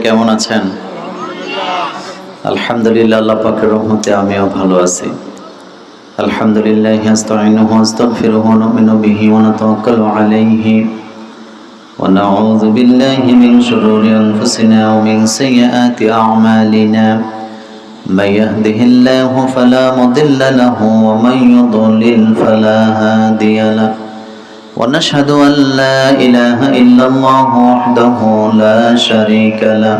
কেমন আছেন? আলহামদুলিল্লাহ, আল্লাহ পাকের রহমতে আমিও ভালো আছি। আলহামদুলিল্লাহ, আস্তাইনুহু আস্তাগফিরুহু ওয়া নু'মিনু বিহি ওয়া নাতাওয়াক্কালু আলাইহি ওয়া নাউযু বিল্লাহি মিন শুরুরি আনফুসিনা ওয়া মিন সাইয়্যাতি আ'মালিনা। মান ইয়াহদিহিল্লাহু ফালা মুদিল্লা লাহু ওয়া মান ইউদ্লিল ফালা হাদিয়া লাহু। ونشهد أن لا إله إلا الله وحده لا شريك له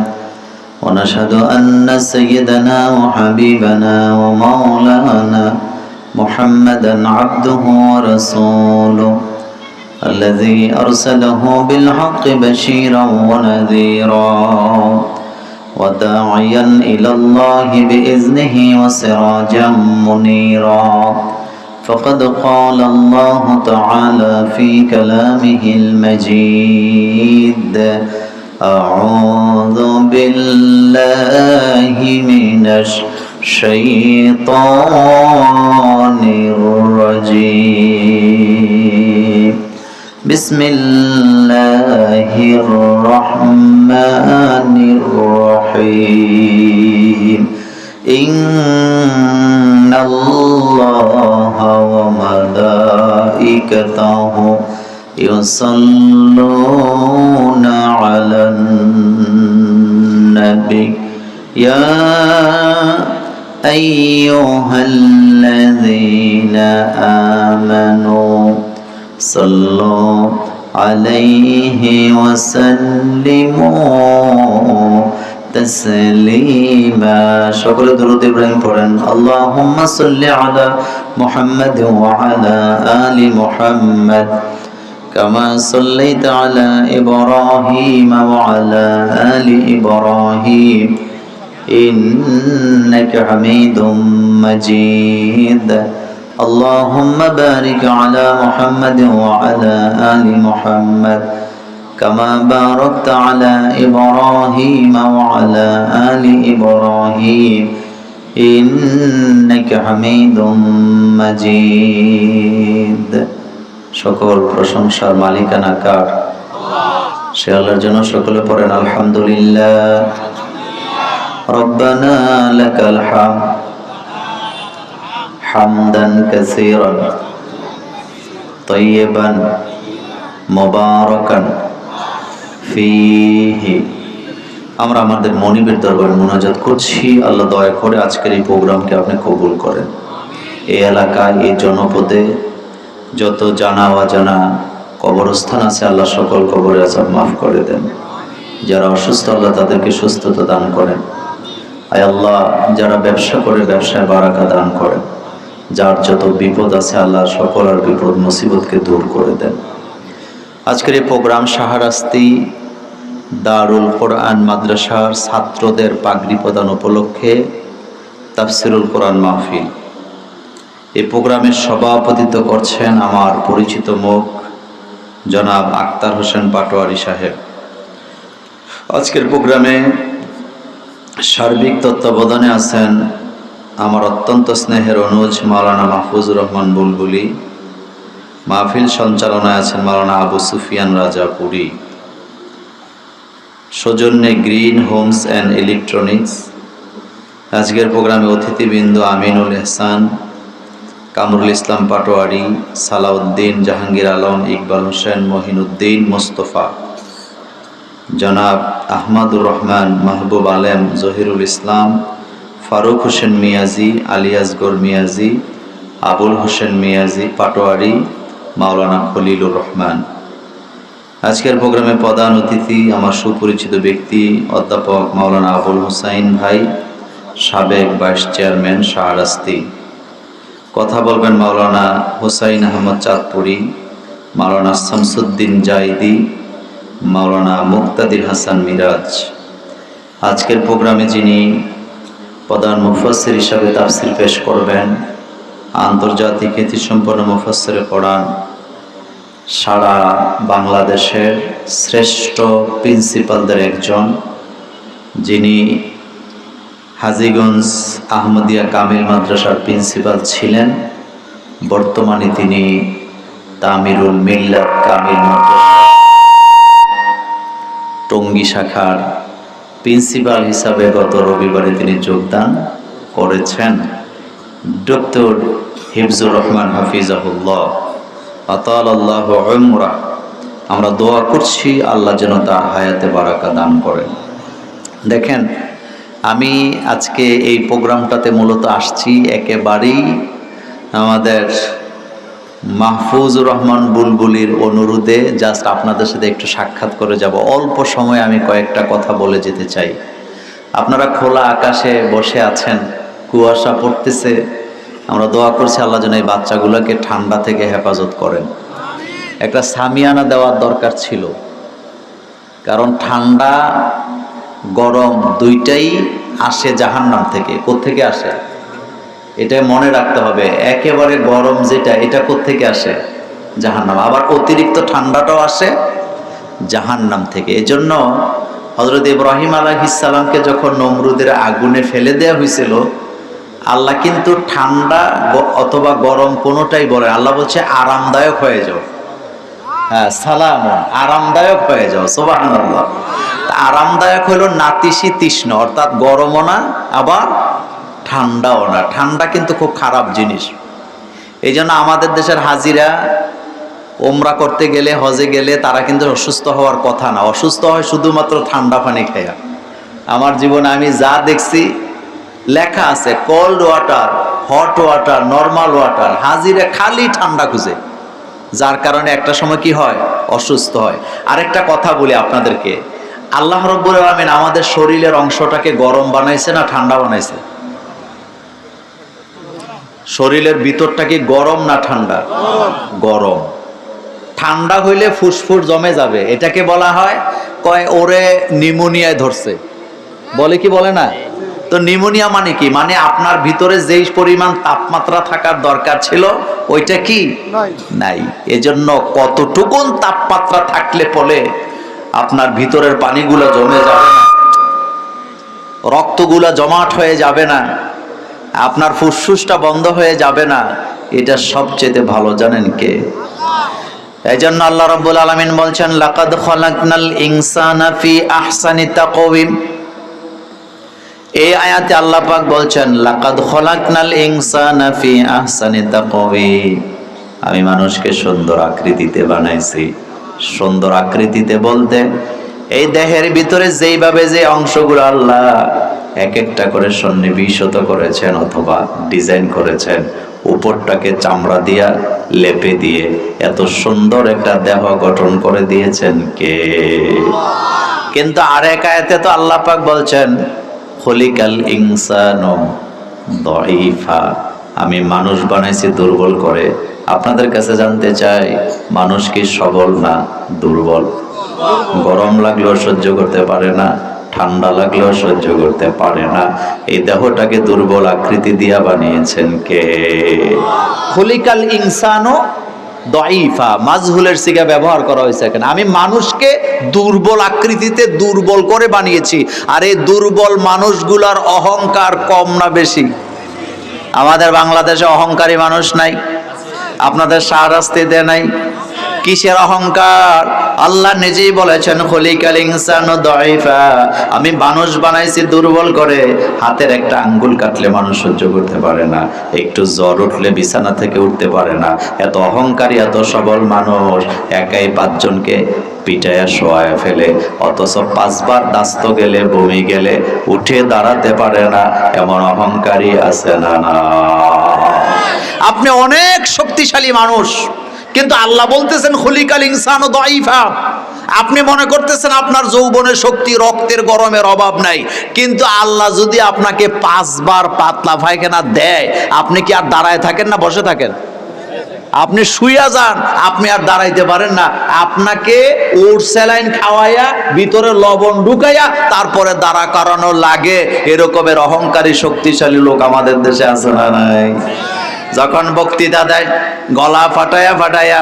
ونشهد أن سيدنا وحبيبنا ومولانا محمدا عبده ورسوله الذي أرسله بالحق بشيرا ونذيرا وداعيا إلى الله بإذنه وسراجا منيرا. فقد قال الله تعالى في كلامه المجيد: أعوذ بالله من الشيطان الرجيم. بسم الله الرحمن الرحيم. إن الله وملائكته يصلون على النبي يا أيها الذين آمنوا صلوا عليه وسلموا تسليما. সকলে দরুদ ইব্রাহিম পড়েন। আল্লাহুম্মা সাল্লি আলা মুহাম্মাদ ওয়া আলা আলি মুহাম্মাদ কামা সাল্লাইতা আলা ইব্রাহিম ওয়া আলা আলি ইব্রাহিম ইন্নাকা হামিদুম মাজিদ। আল্লাহুম্মা বারিক আলা মুহাম্মাদ ওয়া আলা আলি মুহাম্মাদ كما باركت على إبراهيم وعلى آل إبراهيم إنك حميد مجيد. সকল প্রশংসার মালিকানা কার? সে আল্লাহর জন্য সকলে পড়েন আলহামদুলিল্লাহ। রব্বানা লাকাল হামদ হামদান কাসীরান তাইয়িবান মুবারাকান ফিহি। আমরা আমাদের মনিবের দরবারে মুনাজাত করছি, আল্লাহ দয়া করে আজকের এই প্রোগ্রামকে আপনি কবুল করেন। এই এলাকায়, এই জনপদে যত জানা অজানা কবরস্থান আছে, আল্লাহ সকল কবরে আযাব মাফ করে দেন। যারা অসুস্থ, আল্লাহ তাদেরকে সুস্থতা দান করেন। আয় আল্লাহ, যারা ব্যবসা করে ব্যবসায় বারাকা দান করেন। যার যত বিপদ আছে, আল্লাহ সকল আর বিপদ মুসিবতকে দূর করে দেন। আজকের এই প্রোগ্রাম শাহরাস্তি দারুল কোরআন মাদ্রাসার ছাত্রদের পাগড়ি প্রদান উপলক্ষে তাফসিরুল কোরআন মাহফিল। এই প্রোগ্রামের সভাপতিত্ব করছেন আমার পরিচিত মুখ জনাব আক্তার হোসেন পাটোয়ারি সাহেব। আজকের প্রোগ্রামে সার্বিক তত্ত্বাবধানে আছেন আমার অত্যন্ত স্নেহের অনুজ মাওলানা মাহফুজুর রহমান বুলবুলি। মাহফিল সঞ্চালনায় আছেন মাওলানা আবু সুফিয়ান রাজাপুরী। সৌজন্যে গ্রিন হোমস অ্যান্ড ইলেকট্রনিক্স। আজকের প্রোগ্রামে অতিথিবৃন্দ আমিনুল এহসান, কামরুল ইসলাম পাটোয়ারি, সালাউদ্দিন, জাহাঙ্গীর আলম, ইকবাল হোসেন, মহিনুদ্দিন, মোস্তফা, জনাব আহমদুর রহমান, মাহবুব আলেম, জহিরুল ইসলাম, ফারুক হোসেন মিয়াজি, আলিয়াসগর মিয়াজি, আবুল হোসেন মিয়াজি পাটোয়ারি, মাওলানা খলিলুর রহমান। আজকের প্রোগ্রামে প্রধান অতিথি আমার সুপরিচিত ব্যক্তি অধ্যাপক মাওলানা আবুল হুসাইন ভাই, সাবেক ভাইস চেয়ারম্যান শাহরাস্তি। কথা বলবেন মাওলানা হুসাইন আহমদ চাঁদপুরি, মাওলানা শামসুদ্দিন জাইদি, মাওলানা মুক্তাদির হাসান মিরাজ। আজকের প্রোগ্রামে যিনি প্রধান মুফাসসির হিসাবে তাফসীর পেশ করবেন, আন্তর্জাতিক খ্যাতিসম্পন্ন মুফাসসিরে কোরআন, সারা বাংলাদেশের শ্রেষ্ঠ প্রিন্সিপালদের একজন, যিনি হাজীগঞ্জ আহমদিয়া কামিল মাদ্রাসার প্রিন্সিপাল ছিলেন, বর্তমানে তিনি তামিরুল মিল্লাত কামিল মাদ্রাসা টঙ্গী শাখার প্রিন্সিপাল হিসাবে গত রবিবারে তিনি যোগদান করেছেন। ডক্টর হিফজুর রহমান হাফিজাহুল্লাহ আতালাল্লাহু উমরাহ। আমরা দোয়া করছি আল্লাহ যেন তার হায়াতে বারাকা দান করেন। দেখেন, আমি আজকে এই প্রোগ্রামটাতে মূলত আসছি একেবারেই আমাদের মাহফুজুর রহমান বুলবুলির অনুরোধে। জাস্ট আপনাদের সাথে একটু সাক্ষাৎ করে যাব। অল্প সময় আমি কয়েকটা কথা বলে যেতে চাই। আপনারা খোলা আকাশে বসে আছেন, কুয়াশা পড়তেছে। আমরা দোয়া করছি আল্লাহ যেন এই বাচ্চাগুলোকে ঠান্ডা থেকে হেফাজত করেন। একটা সামিয়ানা দেওয়ার দরকার ছিল, কারণ ঠান্ডা গরম দুইটাই আসে জাহান্নাম থেকে। কোত্থেকে আসে এটা মনে রাখতে হবে। একেবারে গরম যেটা, এটা কোত্থেকে আসে? জাহান্নাম। আবার অতিরিক্ত ঠান্ডাটাও আসে জাহান্নাম থেকে। এজন্য হযরত ইব্রাহিম আলাইহিস সালামকে যখন নমরুদের আগুনে ফেলে দেওয়া হয়েছিল, আল্লাহ কিন্তু ঠান্ডা অথবা গরম কোনোটাই বলে, আল্লাহ বলছে আরামদায়ক হয়ে যাও। হ্যাঁ, সালাম, আরামদায়ক হয়ে যাও। সুবহানাল্লাহ। আরামদায়ক হলো নাতিশীতোষ্ণ, অর্থাৎ গরমও না আবার ঠান্ডাও না। ঠান্ডা কিন্তু খুব খারাপ জিনিস। এই জন্য আমাদের দেশের হাজিরা ওমরা করতে গেলে, হজে গেলে তারা কিন্তু অসুস্থ হওয়ার কথা না। অসুস্থ হয় শুধুমাত্র ঠান্ডা পানি খায়া। আমার জীবনে আমি যা দেখছি, লেখা আছে cold water, hot water, normal water. হাজিরা খালি ঠান্ডা খুঁজে, যার কারণে একটা সময় কি হয়? অসুস্থ হয়। আরেকটা কথা বলি আপনাদেরকে, আল্লাহ রাব্বুল আলামিন আমাদের শরীরের অংশটাকে গরম বানাইছে না ঠান্ডা বানাইছে? শরীরের ভিতরটা কি গরম না ঠান্ডা? গরম। ঠান্ডা হইলে ফুসফুস জমে যাবে, এটাকে বলা হয় কয় ওরে নিউমোনিয়ায় ধরছে, বলে কি বলে না? তো নিউমোনিয়া মানে কি? মানে আপনার ভিতরে যেই পরিমাণ তাপমাত্রা থাকার দরকার ছিল ওইটা কি নাই। এজন্য কতটুকুন তাপমাত্রা থাকলে পরে আপনার ভিতরের পানিগুলো জমে যাবে না, রক্তগুলো জমাট হয়ে যাবে না, আপনার ফুসফুসটা বন্ধ হয়ে যাবে না, এটা সবচেয়ে ভালো জানেন কে? এজন্য আল্লাহ রাব্বুল আলামিন বলছেন লাকাদ খালাকনাল ইনসানা ফি আহসানি তাকওয়িম। এই আয়াতে আল্লাহ পাক বলছেন লাকাদ খালাকনাল ইনসানা ফি আহসানি তাকওয়িম, আমি মানুষকে সুন্দর আকৃতিতে বানাইছি। সুন্দর আকৃতিতে বলতে এই দেহের ভিতরে যেইভাবে যে অংশগুলো আল্লাহ এক একটা করে সন্নিবেশিত করেছেন অথবা ডিজাইন করেছেন, উপরটাকে চামড়া দিয়া লেপে দিয়ে এত সুন্দর একটা দেহ গঠন করে দিয়েছেন কে? কিন্তু আরেক আয়াতে তো আল্লাহ পাক বলছেন খলিকাল ইনসানু দাঈফা, আমি মানুষ বানাইছি দুর্বল করে। আপনাদের কাছে জানতে চাই, মানুষ কি সবল না দুর্বল? গরম লাগলেও সহ্য করতে পারে না, ঠান্ডা লাগলেও সহ্য করতে পারে না। এই দেহটাকে দুর্বল আকৃতি দিয়া বানিয়েছেন কে? খলিকাল ইনসানু দাঈফা, মাজহুলের সিগা ব্যবহার করা হয়েছে কেন? আমি মানুষকে দুর্বল আকৃতিতে দুর্বল করে বানিয়েছি। আর এই দুর্বল মানুষগুলার অহংকার কম না বেশি? আমাদের বাংলাদেশে অহংকারী মানুষ নাই? আপনাদের শাহরাস্তিতে নাই? কিসের অহংকার? আল্লাহ নিজেই বলেছেন খলিকাল ইনসানু দাঈফা, আমি মানুষ বানাইছি দুর্বল করে। হাতের একটা আঙ্গুল কাটলে মানুষ সহ্য করতে পারে না, একটু জ্বর উঠলে বিছানা থেকে উঠতে পারে না। এত অহংকারী, এত সবল মানুষ একাই 5 জনকে পিটায়া শোয়ায় ফেলে, অথচ 5 বার দাস্ত গেলে, বমি গেলে উঠে দাঁড়াতে পারে না। এমন অহংকারী আছে না? না, আপনি অনেক শক্তিশালী মানুষ, কিন্তু আল্লাহ বলতেছেন খলিকাল ইনসানু দাঈফা। আপনি মনে করতেছেন আপনার যৌবনের শক্তি, রক্তের গরমের অভাব নাই, কিন্তু আল্লাহ যদি আপনাকে 5 বার পাতলা পায়খানা দেয়, আপনি কি আর দাঁড়ায় থাকেন না বসে থাকেন? আপনি শুইয়া যান, আপনি আর দাঁড়াইতে পারেন না। আপনাকে ওর স্যালাইন খাওয়াইয়া ভিতরে লবণ ঢুকাইয়া তারপরে দাঁড়া করানো লাগে। এরকমের অহংকারী শক্তিশালী লোক আমাদের দেশে আছে না নাই? যখন বক্তৃতা দেয় গলা ফাটায়া ফাটায়া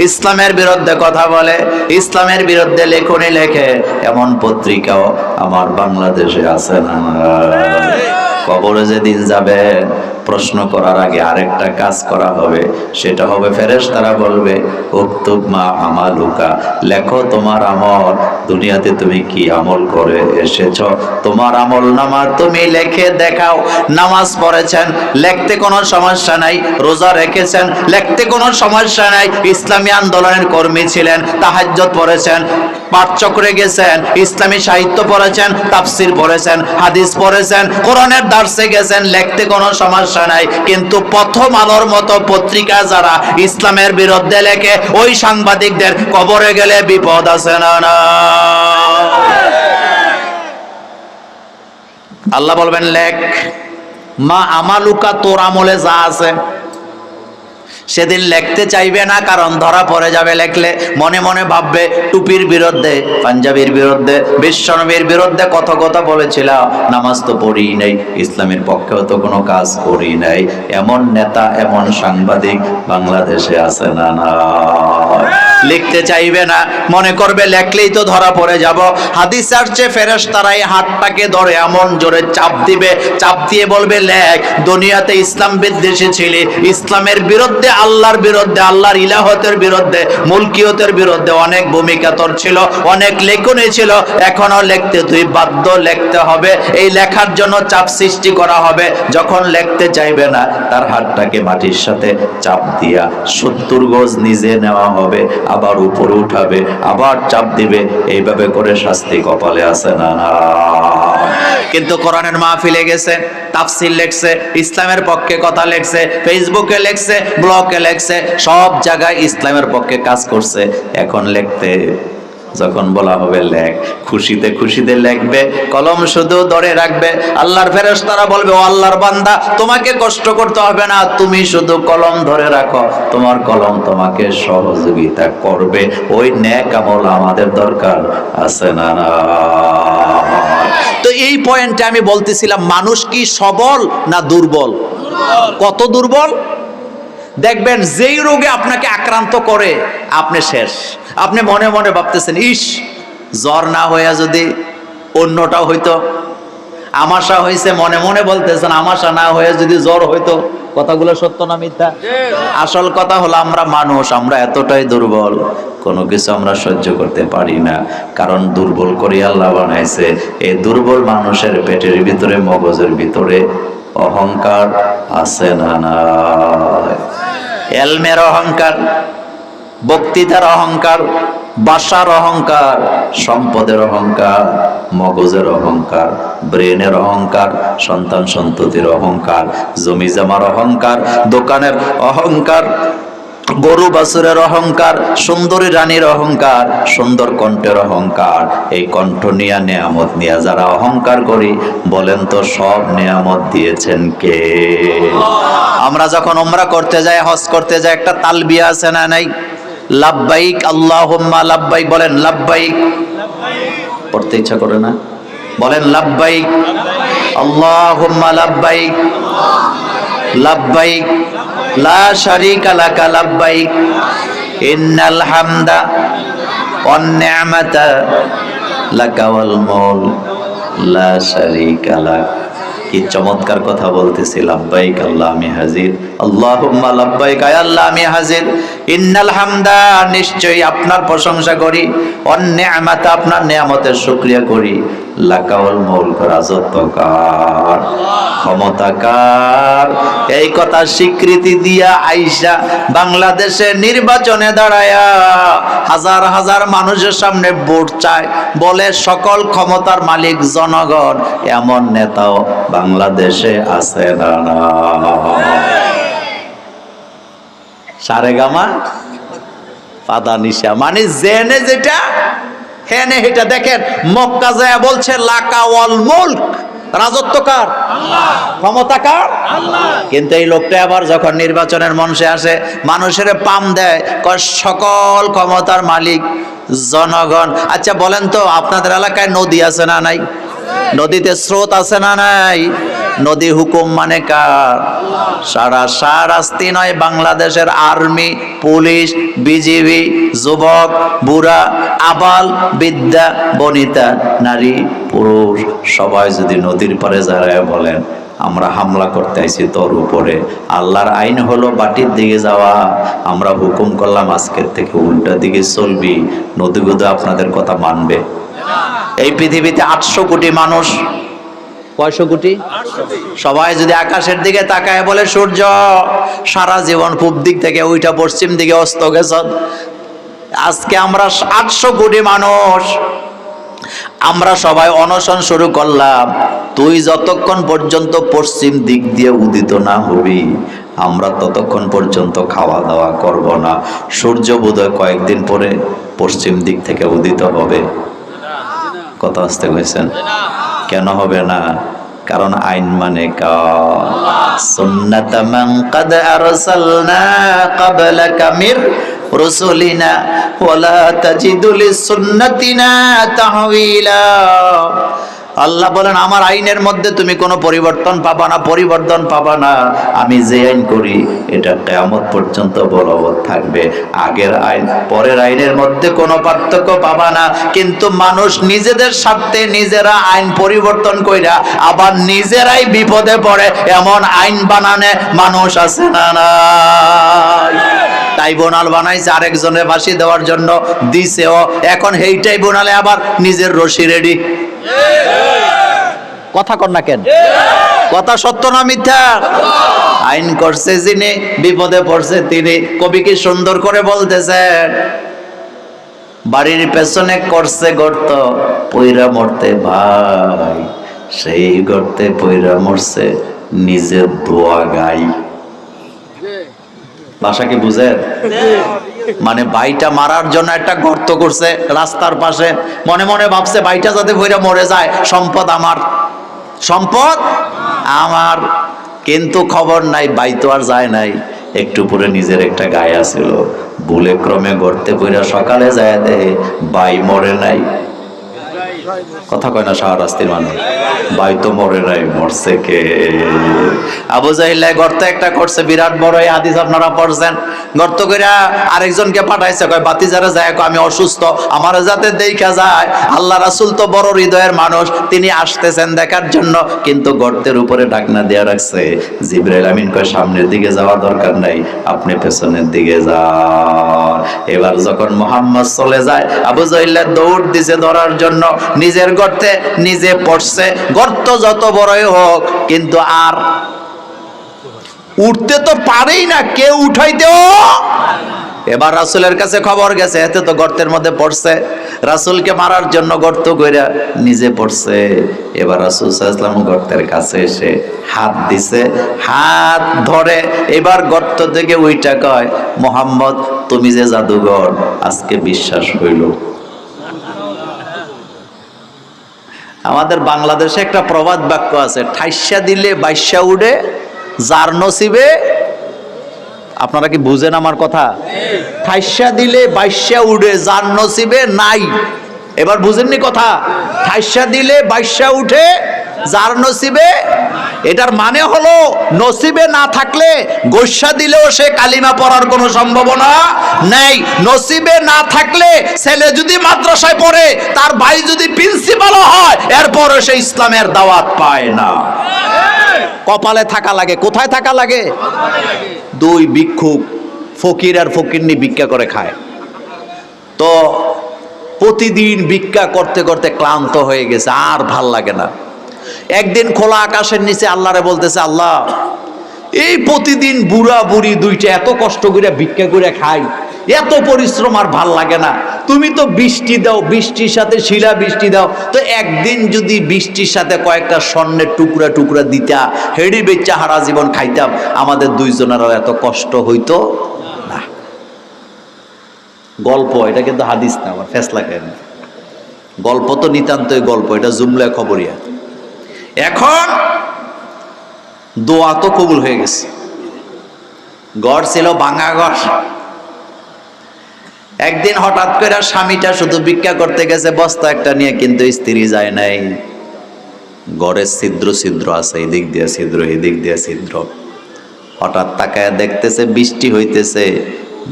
ইসলামের বিরুদ্ধে কথা বলে, ইসলামের বিরুদ্ধে লেখনী লেখে, এমন পত্রিকাও আমার বাংলাদেশে আছে না? কবরে যেদিন যাবে প্রশ্ন করার আগে আরেকটা কাজ করা হবে, সেটা হবে ফেরেশতারা বলবে উক্তুব মা আমালুকা, লেখো তোমার আমল, দুনিয়াতে তুমি কি আমল করে এসেছো, তোমার আমল নামা তুমি লিখে দেখাও। নামাজ পড়েছেন, লিখতে কোনো সমস্যা নাই। রোজা রেখেছেন, লিখতে কোনো সমস্যা নাই। ইসলামী আন্দোলনের কর্মী ছিলেন, তাহাজ্জুদ পড়েছেন, পাঠচক্রে গেছেন, ইসলামী সাহিত্য পড়েছেন, তাফসির পড়েছেন, হাদিস পড়েছেন, কোরআনের দার্সে গেছেন, লিখতে কোনো সমস্যা নাই। কিন্তু প্রথম আলোর মতো পত্রিকা যারা ইসলামের বিরুদ্ধে লেখে, ওই সাংবাদিকদের কবরে গেলে বিপদ আছে না? না, আল্লাহ বলবেন লেখ মা আমালুকা, তোর আমলে যা আছে। সেদিন লিখতে চাইবে না, কারণ ধরা পড়ে যাবে। লেখলে মনে মনে ভাববে টুপির বিরুদ্ধে, পাঞ্জাবির বিরুদ্ধে, বিশ্বনবীর বিরুদ্ধে কত কথা বলেছিলাম, নামাজ তো পড়ি নাই, ইসলামের পক্ষেও তো কোনো কাজ করি নাই। এমন নেতা, এমন সাংবাদিক বাংলাদেশে আছে না? না, লিখতে চাইবে না, মনে করবে লেখলেই তো ধরা পড়ে যাব। হাদিস আসছে ফেরেশতারাই হাতটাকে ধরে এমন জোরে চাপ দিবে, চাপ দিয়ে বলবে লেখ, দুনিয়াতে ইসলাম বিদ্বেষী ছিলি, ইসলামের বিরুদ্ধে, আল্লাহর বিরুদ্ধে, আল্লাহর ইলাহতের বিরুদ্ধে, মুলকিয়তের বিরুদ্ধে অনেক ভূমিকা তোর ছিল, অনেক লেখনী ছিল, এখনো লিখতে তুই বাধ্য, লিখতে হবে। এই লেখার জন্য চাপ সৃষ্টি করা হবে। যখন লিখতে চাইবে না, তার হাতটাকে মাটির সাথে চাপ দিয়া 70 গজ নিজে নেওয়া হবে, আবার উপরে উঠাবে, আবার চাপ দিবে। এইভাবে করে শাস্তি কপালে আছে না? না, কিন্তু কোরআনের মাহফিলে গেছে, তাফসীর লেখছে, ইসলামের পক্ষে কথা লেখছে, ফেসবুকে লেখছে, ব্লগে লেখছে, সব জায়গায় ইসলামের পক্ষে কাজ করছে। এখন লিখতে যখন বলা হবে লেখ, খুশিতে খুশিতে লিখবে, কলম শুধু ধরে রাখবে। আল্লাহর ফেরেশতারা বলবে ও আল্লাহর বান্দা, তোমাকে কষ্ট করতে হবে না, তুমি শুধু কলম ধরে রাখো, তোমার কলম তোমাকে সহযোগিতা করবে। ওই নেক আমল আমাদের দরকার আছে না? না, তো এই পয়েন্টে আমি বলতেছিলাম, মানুষ কি সবল না দুর্বল? কত দুর্বল! দেখবেন যেই রোগে আপনাকে আক্রান্ত করে, আপনি শেষ। আপনি মনে মনে ভাবতেছেন, ইস, জ্বর না হইয়া যদি অন্যটা হইতো। আমাশা হয়েছে, মনে মনে বলতেছেন, আমাশা না হয়ে যদি জ্বর হইতো। কথাগুলো সত্য না মিথ্যা? আসল কথা হলো আমরা মানুষ, আমরা এতটাই দুর্বল, কোনো কিছু আমরা সহ্য করতে পারি না। কারণ দুর্বল করে আল্লাহ বানাইছে। এই দুর্বল মানুষের পেটের ভিতরে, মগজের ভিতরে অহংকার আছে না? না, এলমের অহংকার, বক্তৃতার অহংকার, বাসার অহংকার, সম্পদের অহংকার, মগজের অহংকার, ব্রেনের অহংকার, সন্তান সন্ততির অহংকার, জমি জমার অহংকার, দোকানের অহংকার, গরু বাছুরের অহংকার, সুন্দরী রানীর অহংকার, সুন্দর কণ্ঠের অহংকার। এই কণ্ঠ নিয়া, নেয়ামত নিয়া যারা অহংকার করি, বলেন তো সব নেয়ামত দিয়েছেন কে? আমরা যখন উমরা করতে যাই, হজ করতে যাই, একটা তালবিয়া আছে না নাই? লাব্বাইক আল্লাহুম্মা লাব্বাইক, বলেন লাব্বাইক। পড়তে ইচ্ছা করে না? বলেন লাব্বাইক আল্লাহুম্মা লাব্বাইক, লাব্বাইক লা শারীকা লাকা লাব্বাইক, ইন্নাল হামদা ওয়ান নি'মাতা লাকা ওয়াল মুলক লা শারীকা লাক। কি চমৎকার কথা বলতেছি! লাব্বাইক আল্লাহ আমি হাজির, আল্লাহুম্মা লাব্বাইক, আয় আল্লাহ আমি হাজির। ইন্নাল হামদা, নিশ্চয়ই আপনার প্রশংসা করি, ওয়ান নি'মাতা, আপনার নিয়ামতের শুকরিয়া করি, লাকা ওয়াল মুলক, রাজত্ব কার, ক্ষমতা কার। এই কথা স্বীকৃতি দিয়া আইসা বাংলাদেশে নির্বাচনে দাঁড়ায়া হাজার হাজার মানুষের সামনে ভোট চায়, বলে সকল ক্ষমতার মালিক জনগণ। এমন নেতাও বাংলাদেশে আছে না? না, সারেগামা পাদা নিশা, মানে জেনে যেটা হেনে হেটা। দেখেন মক্কা যায় বলছে লাকা ওয়াল মুলক, রাজত্ব কার? আল্লাহ। ক্ষমতা কার? আল্লাহ। কিন্তু এই লোকটা আবার যখন নির্বাচনের মঞ্চে আসে, মানুষের পাম দেয়, সকল ক্ষমতার মালিক জনগণ। আচ্ছা বলেন তো, আপনাদের এলাকায় নদী আছে না নাই? নদীতে স্রোত আছে না নাই? নদী হুকুম মানে কার? সারা শাহরাস্তি নয়, বাংলাদেশের আর্মি, পুলিশ, বিজিবি, যুবক, বুড়া, আবাল, বৃদ্ধা, বনিতা, নারী, পুরুষ সবাই যদি নদীর পারে দাঁড়ায় বলেন আমরা হামলা করতে আইছি তোর উপরে। আল্লাহর আইন হলো বাটির দিকে যাওয়া, আমরা হুকুম করলাম আজকের থেকে উল্টা দিকে চলবি, নদীগুলো আপনাদের কথা মানবে? এই পৃথিবীতে 800 কোটি মানুষ, কয়শো কোটি? সবাই যদি আকাশের দিকে তাকায় বলে সূর্য সারা জীবন পূব দিক থেকে ওইটা পশ্চিম দিকে অস্ত গেছে, আজকে আমরা 800 কোটি মানুষ, আমরা সবাই অনশন শুরু করলাম, তুই যতক্ষণ পর্যন্ত পশ্চিম দিক দিয়ে উদিত না হবি আমরা ততক্ষণ পর্যন্ত খাওয়া দাওয়া করব না। সূর্য বোধহয় কয়েকদিন পরে পশ্চিম দিক থেকে উদিত হবে। কথা আসতে কইছেন? কেন হবে না? কারণ আইন মানে সুন্নাত মান ক্বাদ আরসালনা ক্বাবলাকা মির রুসুলিনা ওয়ালা তাজিদু লিসুন্নাতিনা তাহওয়িলা। আল্লাহ বলেন আমার আইনের মধ্যে তুমি কোনো পরিবর্তন পাবা না, পরিবর্তন পাবা না। আমি যে আইন করি এটা কিয়ামত পর্যন্ত বলবৎ থাকবে। আগের আইন পরের আইনের মধ্যে কোনো পার্থক্য পাবা না। কিন্তু মানুষ নিজেদের স্বার্থে নিজেরা আইন পরিবর্তন কইরা আবার নিজেরাই বিপদে পড়ে, এমন আইন বানানে মানুষ আছে না নাই? ট্রাইব্যুনাল বানাইছে আরেকজনের ফাঁসি দেওয়ার জন্য, দিছেও, এখন এই ট্রাইব্যুনালে আবার নিজের রশি রেডি। কথা কর না কেন? কথা সত্য না মিথ্যা? আইন করছে যিনি, বিপদে পড়ছে তিনি। কবি কি সুন্দর করে বলতেছেন, বাড়ির পেছনে করছে গর্ত পইরা মরতে ভাই, সেই গর্তে পইরা মরছে নিজের দোয়া গাই। ভাষা কি বুঝেন? মানে ভাইটা মারার জন্য একটা গর্ত করছে রাস্তার পাশে, মনে মনে ভাবছে ভাইটা যাতে ভইরা মরে যায়, সম্পদ আমার, সম্পদ আমার। কিন্তু খবর নাই, ভাই তো আর যায় নাই, একটু পরে নিজের একটা গায়ে আসিল, ভুলে ক্রমে গর্তে পইরা সকালে যায় দেহে ভাই মরে নাই। কথা কয় না শাহরাস্তির মানুষ? ভাই তো মরে নাই, মরছে কে? আবু জাহিল গর্ত একটা করছে বিরাট বড়, এই হাদিস আপনারা পড়ছেন। গর্ত কইরা আরেকজনকে পাঠাইছে, কয় বাতিজারে যায়, আমি অসুস্থ, আমার যাতে দেখা যায়। আল্লাহ রাসূল তো বড় হৃদয়ের মানুষ, তিনি আসতেছেন দেখার জন্য, কিন্তু গর্তের উপরে ঢাকনা দেয়া রাখছে। জিবরাইল আমিন কয় সামনের দিকে যাওয়া দরকার নাই, আপনি পেছনের দিকে যান। এবার যখন মুহাম্মদ চলে যায়, আবু জাহিল দৌড় দিছে ধরার জন্য, নিজের গর্তে নিজে পড়ছে। গর্ত যত বড়ই হোক কিন্তু আর উঠতে তো পারেই না, কেউ উঠাইতেও। এবার রাসূলের কাছে খবর গেছে, এতে তো গর্তের মধ্যে পড়ছে, রাসূলকে মারার জন্য গর্ত কইরা নিজে পড়ছে। এবার রাসূল সাল্লাল্লাহু আলাইহি ওয়াসাল্লাম গর্তের কাছে এসে হাত দিছে, হাত ধরে এবার গর্ত থেকে উইটা কয়, মুহাম্মদ তুমি যে জাদুঘর, আজকে বিশ্বাস হইল। আমাদের বাংলাদেশে একটা প্রবাদ বাক্য আছে, ঠাইসা দিলে বাইশা উড়ে, যার নসিবে। আপনারা কি বুঝেন আমার কথা? ঠাইসা দিলে বাইশা উড়ে, যার নসিবে নাই। এবার বুঝেননি কথা? ঠাইসা দিলে বাইশা উঠে, যার নসিবে। এটার মানে হলো নসিবে না থাকলে গোস্বা দিলেও সে কালিমা পড়ার কোনো সম্ভাবনা নেই। নসিবে না থাকলে ছেলে যদি মাদ্রাসায় পড়ে, তার ভাই যদি প্রিন্সিপাল হয়, এরপরে সে ইসলামের দাওয়াত পায় না। কপালে থাকা লাগে। কোথায় থাকা লাগে? দুই ভিক্ষুক, ফকির আর ফকিরনি ভিক্ষা করে খায়। তো প্রতিদিন ভিক্ষা করতে করতে ক্লান্ত হয়ে গেছে, আর ভাল লাগে না। একদিন খোলা আকাশের নিচে আল্লাহরে বলতেছে, আল্লাহ এই প্রতিদিন বুড়া বুড়ি দুইটা এত কষ্ট করে ভিক্ষা করে খাই, এত পরিশ্রম আর ভাল লাগে না। তুমি তো বৃষ্টি দাও, বৃষ্টির সাথে শিলা বৃষ্টি দাও, তো একদিন যদি বৃষ্টির সাথে কয়েকটা স্বর্ণের টুকরা টুকরা দিতা, হেডি বেচা হারা জীবন খাইতাম, আমাদের দুইজনেরও এত কষ্ট হইতো না। গল্প, এটা কিন্তু হাদিস না, আমার ফেসলা কেন। গল্প তো নিতান্তই গল্প, এটা জুমলা খবরিয়া। এখন দোয়া তো কবুল হয়ে গেছে। ঘর ছিল ভাঙা ঘর। একদিন হঠাৎ করে স্বামীটা শুধু ভিক্ষা করতে গেছে বস্তা একটা নিয়ে, কিন্তু স্ত্রী যায় নাই। ঘরের ছিদ্র ছিদ্র আছে, এদিক দিয়ে ছিদ্র, এদিক দিয়ে ছিদ্র। হঠাৎ তাকায় দেখতেছে বৃষ্টি হইতেছে,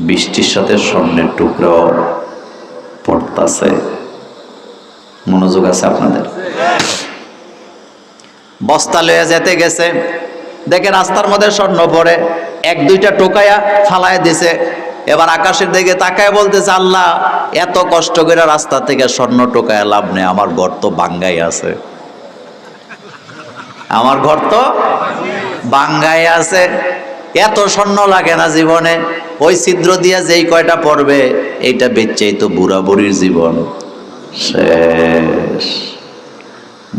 বৃষ্টির সাথে স্বর্ণের টুকরো পড়তাছে। মনোযোগ আছে আপনাদের? বস্তা লয়ে যেতে গেছে, দেখে রাস্তার মধ্যে স্বর্ণ পড়ে, এক দুইটা টোকায়া ফালায় দিছে। এবার আকাশের দিকে তাকায় বলতেছে, আল্লাহ এত কষ্ট করে রাস্তা থেকে স্বর্ণ টোকায় লাভ নেই, আমার ঘর তো বাঙ্গাই আছে, আমার ঘর তো বাঙ্গাই আছে, এত স্বর্ণ লাগে না জীবনে, ওই ছিদ্র দিয়া যেই কয়টা পড়বে এইটা বেচেই তো বুড়া বুড়ির জীবন শেষ।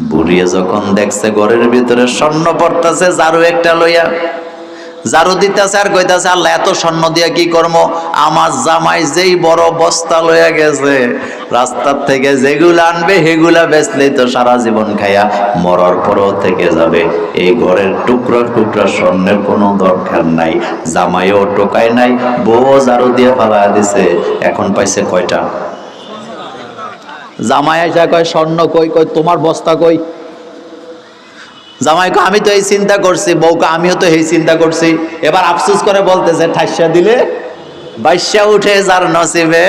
বুড়িয়ে যখন দেখছে ঘরের ভিতরে স্বর্ণ পড়তেছে, ঝাড়ু একটা লইয়া ঝাড়ু দিতেছে আর কইতাছে, আল্লাহ এত স্বর্ণ দিয়া কি করবো, আমার জামাই যেই বড় বস্তা লইয়া গেছে, রাস্তার থেকে যেগুলা আনবে সেগুলা বেচলেই তো সারা জীবন খাইয়া মরার পরও থেকে যাবে, এই ঘরের টুকরা টুকরা স্বর্ণের কোনো দরকার নাই। জামাইও টোকায় নাই, বউ ঝাড়ু দিয়ে ফালা দিছে, এখন পাইছে কয়টা? জামাই আইসা কয় স্বর্ণ কই? কই তোমার বস্তা কই? জামাই কয় আমি তো এই চিন্তা করছি, বউকে আমিও তো এই চিন্তা করছি। এবার আফসোস করে বলতেছে, ঠাইসা দিলে বাইশা উঠে যার নসিবে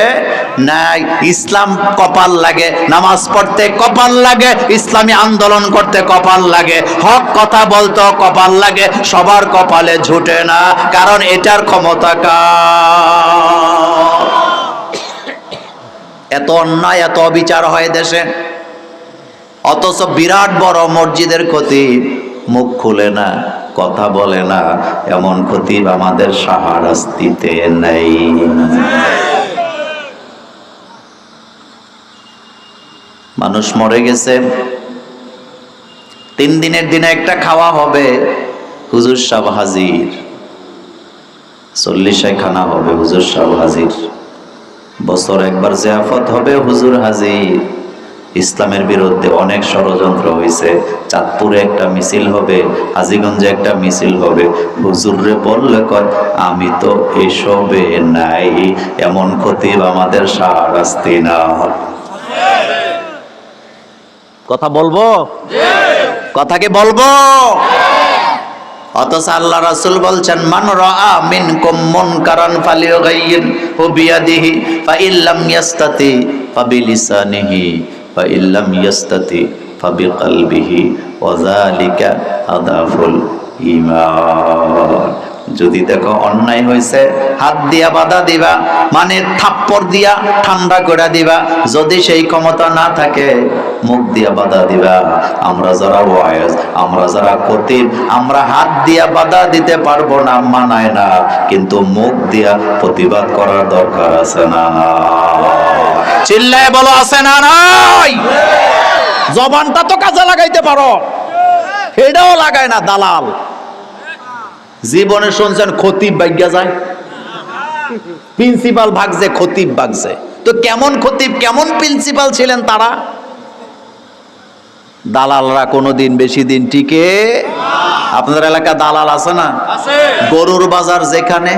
নাই। ইসলাম কপাল লাগে, নামাজ পড়তে কপাল লাগে, ইসলামী আন্দোলন করতে কপাল লাগে, হক কথা বলতে কপাল লাগে, সবার কপালে ঝুটে না, কারণ এটার ক্ষমতা কার। এত অন্যায় এত অবিচার হয় দেশে, অথচ বিরাট বড় মসজিদের খতিব মুখ খুলে না, কথা বলে না, এমন খতিব আমাদের শাহরাস্তিতে নেই। মানুষ মরে গেছে, 3 দিনের দিনে একটা খাওয়া হবে, হুজুর সাহেব হাজির, 40 খানা হবে, হুজুর সাহেব হাজির, বছর একবার জিয়াফত হবে, হুজুর হাজির। ইসলামের বিরুদ্ধে অনেক ষড়যন্ত্র হয়েছে, চাঁদপুরে একটা মিছিল হবে, হাজীগঞ্জে একটা মিছিল হবে, হুজুরে বললে কয় আমি তো এসবে নাই, এমন খতিব আমাদের শাহরাস্তি না। কথা বলবো, কথা কি বলবো? অথচ আল্লাহ রাসূল বলছেন, মান রাআ মিনকুম মুনকারান ফালিয়ুগাইয়িরহু বিয়াদিহি ফাইল্লাম ইয়াস্তাতি ফাবিলিসানিহি ফাইল্লাম ইয়াস্তাতি ফাবিকলবিহি ওয়া যালিকা আদাফুল ঈমান। যদি দেখো অন্যায় হয়েছে, হাত দিয়া বাধা দিবা, মানে থাপ্পড় দিয়া ঠান্ডা করে দিবা। যদি সেই ক্ষমতা না থাকে, মুখ দিয়া বাধা দিবা। আমরা যারা ওয়াইজ, আমরা যারা খতিব, আমরা হাত দিয়া বাধা দিতে পারবো না, মানায় না, কিন্তু মুখ দিয়া প্রতিবাদ করার দরকার আছে না? চিল্লায় বলো, আছে না নাই? জবানটা তো কাজে লাগাইতে পারো, এটাও লাগায় না দালাল। জীবনে শুনছেন খতিব ভাগ্যা যায়, প্রিন্সিপাল ভাগছে, খতিব ভাগছে, তো কেমন খতিব কেমন প্রিন্সিপাল ছিলেন তারা? দালালরা কোনোদিন বেশি দিন টিকে। আপনাদের এলাকা দালাল আছে না? গরুর বাজার যেখানে,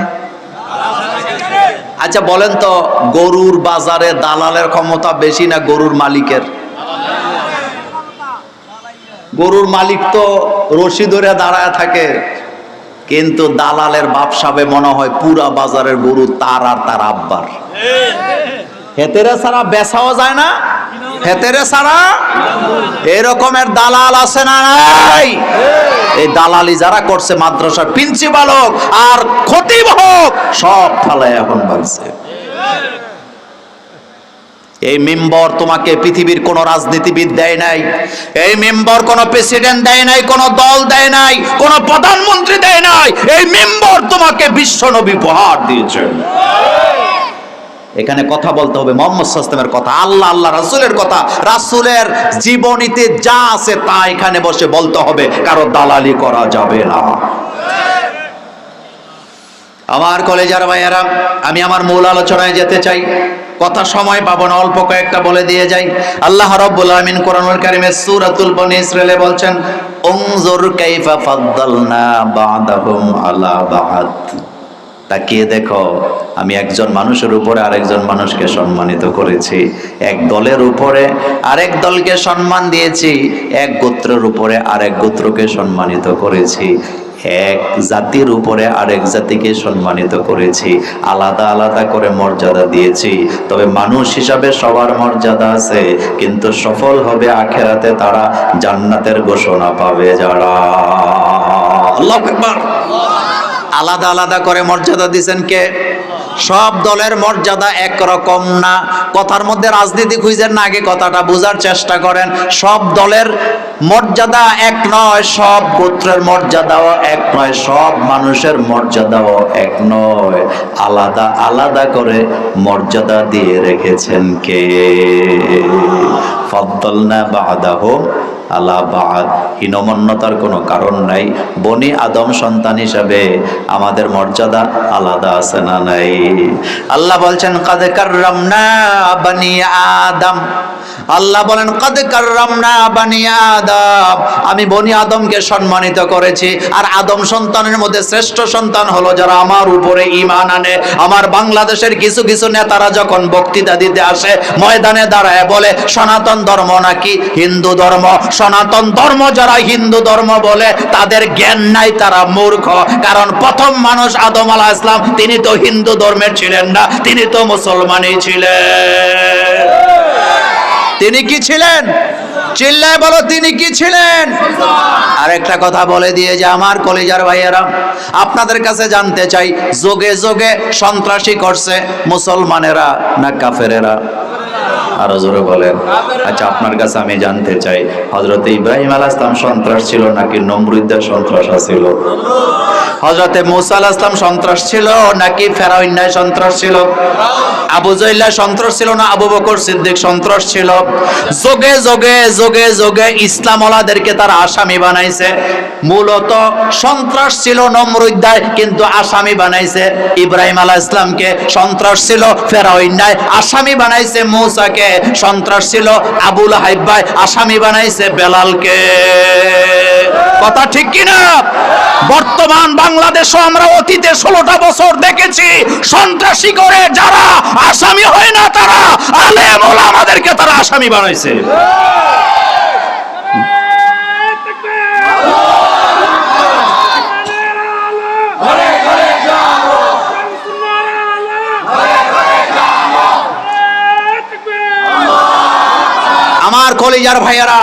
আচ্ছা বলেন তো, গরুর বাজারে দালালের ক্ষমতা বেশি না গরুর মালিকের? গরুর মালিক তো রশি ধরে দাঁড়ায় থাকে, কিন্তু দালালের ব্যবসাবে মনে হয় পুরা বাজারের গরু তার আর তার আব্বার। হেতেরে ছাড়া বেচাও যায় না, হেতেরে ছাড়া। এরকমের দালাল আছে না নাই? এই দালালি যারা করছে, মাদ্রাসার প্রিন্সিপাল হোক আর খতিব হোক, সব ফালায় এখন ভাগছে। এই মেম্বর তোমাকে পৃথিবীর কোন রাজনীতিবিদ দেয় নাই, এই মেম্বর কোন প্রেসিডেন্ট দেয় নাই, কোন দল দেয় নাই, কোন প্রধানমন্ত্রী দেয় নাই, এই মেম্বর তোমাকে বিশ্বনবী উপহার দিয়েছেন। এখানে কথা বলতে হবে মুহাম্মদ সাল্লাল্লাহু আলাইহি ওয়াসাল্লামের কথা, আল্লাহ আল্লাহ রাসূলের কথা, রাসূলের জীবনীতে যা আছে তা এখানে বসে বলতে হবে, কারো দালালি করা যাবে না। আমার কলেজার ভাইয়েরা, আমি আমার মূল আলোচনায় যেতে চাই, কথা সময় পাবো না, অল্প কয়েকটা বলে দিয়ে যাই। আল্লাহ রাব্বুল আলামিন কোরআনুল কারীমের সূরাতুল বনী ইসরাঈলে বলছেন, উনজুর কাইফা ফাদ্দালনা বা'দাহুম আলা বা'দ। তাকিয়ে দেখো, আমি একজন মানুষের উপরে আরেকজন মানুষকে সম্মানিত করেছি, এক দলের উপরে আরেক দলকে সম্মান দিয়েছি, এক গোত্রের উপরে আরেক গোত্রকে সম্মানিত করেছি। এক জাতির উপরে আরেক জাতিকে সম্মানিত করেছি, আলাদা আলাদা করে মর্যাদা দিয়েছি। তবে মানুষ হিসাবে সবার মর্যাদা আছে, কিন্তু সফল হবে আখেরাতে তারা, জান্নাতের ঘোষণা পাবে যারা। আল্লাহু আকবার। আলাদা আলাদা করে মর্যাদা দিয়েছেন কে? সব দলের মর্যাদা একরকম না। কথার মধ্যে রাজনীতি খুঁজেন না, আগে কথাটা বোঝার চেষ্টা করেন। সব দলের মর্যাদা এক নয়, সব গোত্রের মর্যাদাও এক নয়, সব মানুষের মর্যাদাও এক নয়। আলাদা আলাদা করে মর্যাদা দিয়ে রেখেছেন কে? ফাদ্দালনা বা'দাহুম আলা বা'দ। হীনমন্যতার কোনো কারণ নাই। বনি আদম সন্তান হিসাবে আমাদের মর্যাদা আলাদা আছে না নাই? আল্লাহ বলছেন কাদ কাররামনা বানি আদম। আল্লাহ বলেন কাদ কাররামনা বানি আদম, আমি বনি আদমকে সম্মানিত করেছি। আর আদম সন্তানের মধ্যে শ্রেষ্ঠ সন্তান হলো যারা আমার উপরে ঈমান আনে। আমার বাংলাদেশের কিছু কিছু নেতারা যখন বক্তৃতা দিতে আসে, ময়দানে দাঁড়ায় বলে সনাতন ধর্ম নাকি হিন্দু ধর্ম। সনাতন ধর্ম যারা হিন্দু ধর্ম বলে তাদের জ্ঞান নাই, তারা মূর্খ। কারণ প্রথম মানুষ আদম আলাইহিস সালাম, তিনি তো হিন্দু ধর্মের ছিলেন না, তিনি তো মুসলমানই ছিলেন। তিনি কি ছিলেন? চিল্লায় বলো, তিনি কি ছিলেন? আরেকটা কথা বলে দিয়ে যে আমার কলিজার ভাইয়েরা, আপনাদের কাছে জানতে চাই, যোগে যোগে সন্ত্রাসী করছে মুসলমানেরা না কাফেরেরা? আরো জোরে বলেন। আচ্ছা, আপনার কাছে আমি জানতে চাই, হযরত ইব্রাহিম আলাইহিস সালাম সন্ত্রাস ছিল নাকি নমরুদের সন্ত্রাস ছিল? হযরতে মূসা আলাইহিস সালাম সন্ত্রাস ছিল নাকি ফেরাউনের সন্ত্রাস ছিল? আবু জাহল সন্ত্রাস ছিল না আবু বকর সিদ্দিক সন্ত্রাস ছিল? যোগে যোগে যোগে যোগে ইসলাম ওয়ালাদেরকে তারা আসামি বানাইছে। মূলত সন্ত্রাস ছিল নমরুদ্দায়, কিন্তু আসামি বানাইছে ইব্রাহিম আলাইহিস সালামকে। সন্ত্রাস ছিল ফেরাউনায়, আসামি বানাইছে মূসাকে। সন্ত্রাস ছিল আবু লাহাব, আসামি বানাইছে বেলালকে। কথা ঠিক কিনা? বর্তমান বাংলাদেশও আমরা অতীতে 16টা বছর দেখেছি, সন্ত্রাসী করে যারা আসামি হয় না তারা আলেম ওলামাদেরকে তারা আসামি বানাইছে। আমার কলিজার ভাইয়েরা,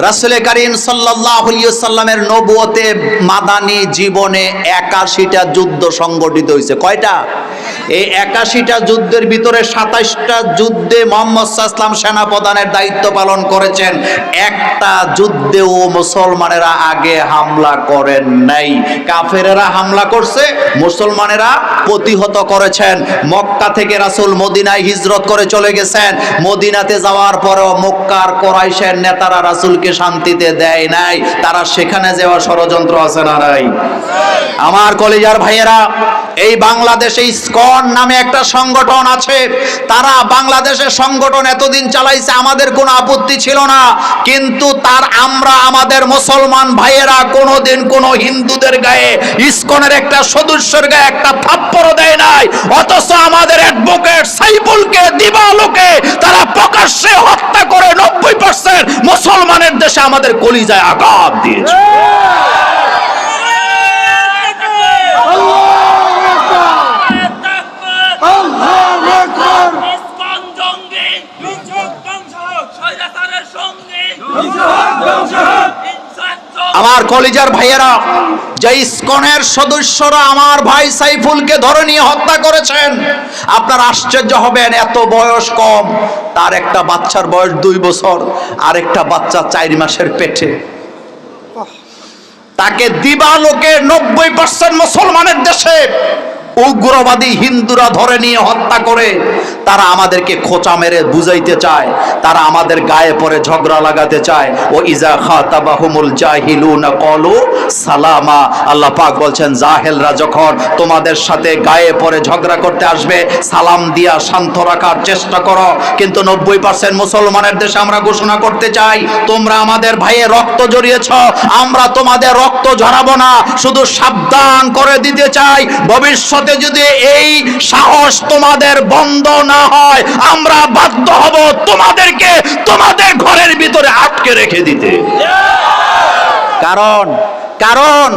রাসূল করিম সাল্লাল্লাহু আলাইহি ওয়াসাল্লামের নবুয়তে মাদানী জীবনে 81টা যুদ্ধ সংগঠিত হয়েছে। কয়টা? এই 81টা যুদ্ধের ভিতরে 27টা যুদ্ধে মুহাম্মদ সাল্লাল্লাহু আলাইহি ওয়াসাল্লাম সেনাপ্রধানের দায়িত্ব পালন করেছেন। একটা যুদ্ধেও মুসলমানেরা আগে হামলা করেন নাই, কাফেরেরা হামলা করছে, মুসলমানেরা প্রতিহত করেছেন। মক্কা থেকে রাসূল মদিনায় হিজরত করে চলে গেছেন। মদিনাতে যাওয়ার পরেও মক্কার কুরাইশের নেতারা রাসূলকে শান্তিতে দেয় নাই, তারা সেখানে যাওয়ার ষড়যন্ত্র আছে না নাই? আমার কলিজার ভাইয়েরা, এই বাংলাদেশে ইসকন নামে একটা সংগঠন আছে। তারা বাংলাদেশের সংগঠন এতদিন চালাইছে, আমাদের কোনো আপত্তি ছিল না। কিন্তু আমরা আমাদের মুসলমান ভাইয়েরা কোনোদিন কোনো হিন্দুদের গায়ে, ইসকনের একটা সদস্যের গায়ে একটা থাপ্পড় দেয় নাই। অথচ আমাদের অ্যাডভোকেট সাইফুলকে দিবালোকে তারা প্রকাশ্যে হত্যা করে 90% মুসলমানের দেশে আমাদের কলিজায় আঘাত দিয়েছে। আমার কলিজার ভাইয়েরা, যে ইসকনের সদস্যরা আমার ভাই সাইফুলকে ধরে নিয়ে হত্যা করেছেন, আপনারা আশ্চর্য হবেন, এত বয়স কম, তার একটা বাচ্চার বয়স 2 বছর, আর একটা বাচ্চা 4 মাসের পেটে। তাকে দিবালোকে 90% মুসলমানের দেশে উগ্রবাদী হিন্দুরা ধরে নিয়ে হত্যা করে। তারা আমাদেরকে খোঁচা মেরে বুঝাইতে চায়, তারা আমাদের গায়ে পরে ঝগড়া লাগাতে চায়। ও ইজা খাতাবাহুমুল জাহিলুনা ক্বালু সালামা। আল্লাহ পাক বলছেন, জাহেলরা যখন তোমাদের সাথে গায়ে পরে ঝগড়া করতে আসবে, সালাম দিয়া শান্ত রাখার চেষ্টা করো। কিন্তু 90% মুসলমানের দেশে আমরা ঘোষণা করতে চাই, তোমরা আমাদের ভাইয়ের রক্ত জড়িয়েছ, আমরা তোমাদের রক্ত ঝরাবো না। শুধু সাবধান করে দিতে চাই, ভবিষ্যৎ যদি এই সাহস তোমাদের বন্ধ না হয়, আমরা বাধ্য হব তোমাদেরকে তোমাদের ঘরের ভিতরে আটকে রেখে দিতে। কারণ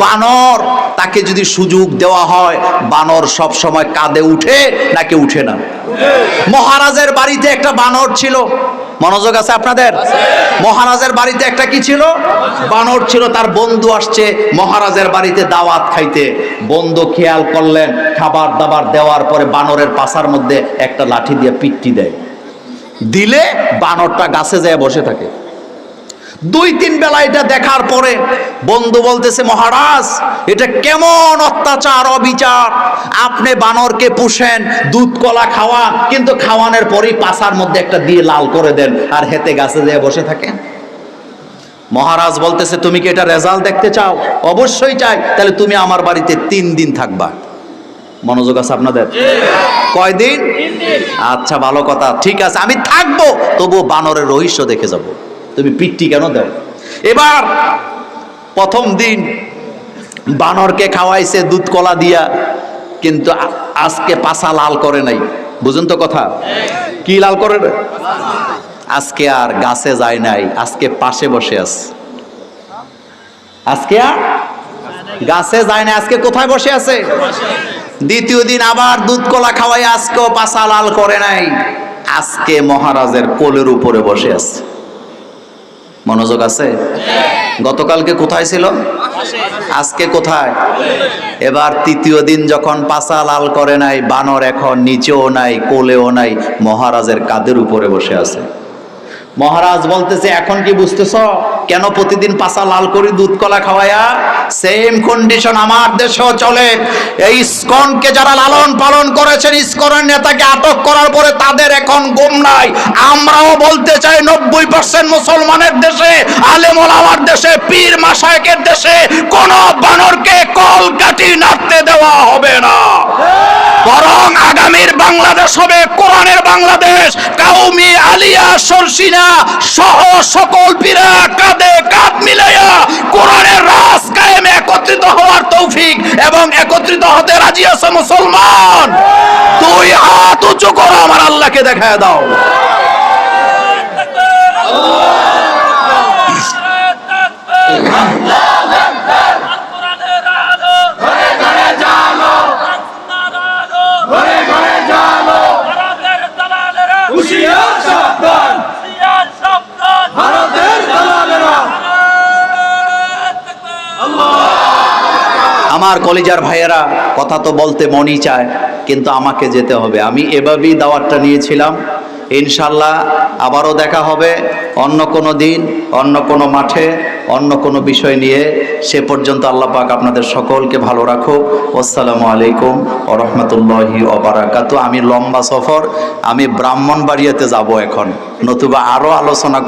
বানর তাকে যদি সুযোগ দেওয়া হয়, বানর সব সময় কাঁধে উঠে নাকি উঠে না? মহারাজের বাড়িতে একটা বানর ছিল, মনোযোগ আছে আপনাদের? মহারাজের বাড়িতে একটা কি ছিল? বানর ছিল। তার বন্ধু আসছে মহারাজের বাড়িতে দাওয়াত খাইতে। বন্ধু খেয়াল করলেন, খাবার দাবার দেওয়ার পরে বানরের পাছার মধ্যে একটা লাঠি দিয়ে পিট্টি দেয়, দিলে বানরটা গাছে যায় বসে থাকে। 2-3 বেলা এটা দেখার পরে বন্ধু বলতেছে, মহারাজ এটা কেমন অত্যাচার, অবিচার! আপনি বানরকে পুষেন, দুধ কলা খাওয়ান, কিন্তু খাওয়ানোর পরেই পাছার মধ্যে একটা দিয়ে লাল করে দেন, আর হেতে গাছে যেয়ে বসে থাকেন। মহারাজ বলতেছে, তুমি কি এটা রেজাল্ট দেখতে চাও? অবশ্যই চাই। তাহলে তুমি আমার বাড়িতে 3 দিন থাকবা। মনোযোগ আছে আপনাদের? কয়দিন? আচ্ছা, ভালো কথা, ঠিক আছে, আমি থাকবো, তবুও বানরের রহস্য দেখে যাব। তুমি পিট্টি কেন দাও? এবার প্রথম দিন বানরকে খাওয়াইছে দুধ কলা দিয়া, কিন্তু আজকে পাছা লাল করে নাই। বুঝুন তো কথা, কি লাল করে? আজকে আর গাছে যায় নাই, আজকে পাশে বসে আছে। আজকে আর গাছে যায় না, আজকে কোথায় বসে আছে? দ্বিতীয় দিন আবার দুধ কলা খাওয়াই, আজকেও পাছা লাল করে নাই, আজকে মহারাজের কোলের উপরে বসে আছে। মনোযোগ আছে? গতকালকে কোথায় ছিল? আজকে কোথায়? এবার তৃতীয় দিন যখন পাছা লাল করে নাই, বানর এখন নিচেও নাই, কোলেও নাই, মহারাজের কাঁধের উপরে বসে আছে। মহারাজ বলতেছে, এখন কি বুঝতেছ কেন প্রতিদিন পাছা লাল করি দুধ কলা খাওয়ায়া? সেম কন্ডিশন আমার দেশেও চলে। এই ইসকনকে যারা লালন পালন করেছেন, ইসকনের নেতাকে আটক করার পরে তাদের এখন ঘুম নাই। আমরাও বলতে চাই, 90% মুসলমানের দেশে, আলেম ওলামার দেশে, পীর মাশায়েখের দেশে কোন বানরকে কলকাঠি নাড়তে দেওয়া হবে না। বরং আগামীর বাংলাদেশ হবে কোরআনের বাংলাদেশ। কাউমি আলিয়া শর্ষিনা সহ সকল পীরা কাঁধে কাঁধ মিলাইয়া কোরআনের রাজ কায়েমে একত্রিত হওয়ার তৌফিক এবং একত্রিত হতে রাজি আছে মুসলমান? 2 হাত উঁচু করো, আমার আল্লাহকে দেখায় দাও। আমার কলিজার ভাইয়েরা, কথা তো বলতে মনই চায়, কিন্তু আমাকে যেতে হবে। আমি এভাবেই দাওয়াতটা নিয়েছিলাম। ইনশাল্লাহ আবারও দেখা হবে অন্য কোনো দিন, অন্য কোনো মাঠে, অন্য কোনো বিষয় নিয়ে। সে পর্যন্ত আল্লাহ পাক আপনাদের সকলকে ভালো রাখুক। আসসালামু আলাইকুম ওয়া রাহমাতুল্লাহি ওয়া বারাকাতুহু। আমি লম্বা সফর, আমি ব্রাহ্মণবাড়িয়াতে যাব এখন, নতুবা আরও আলোচনা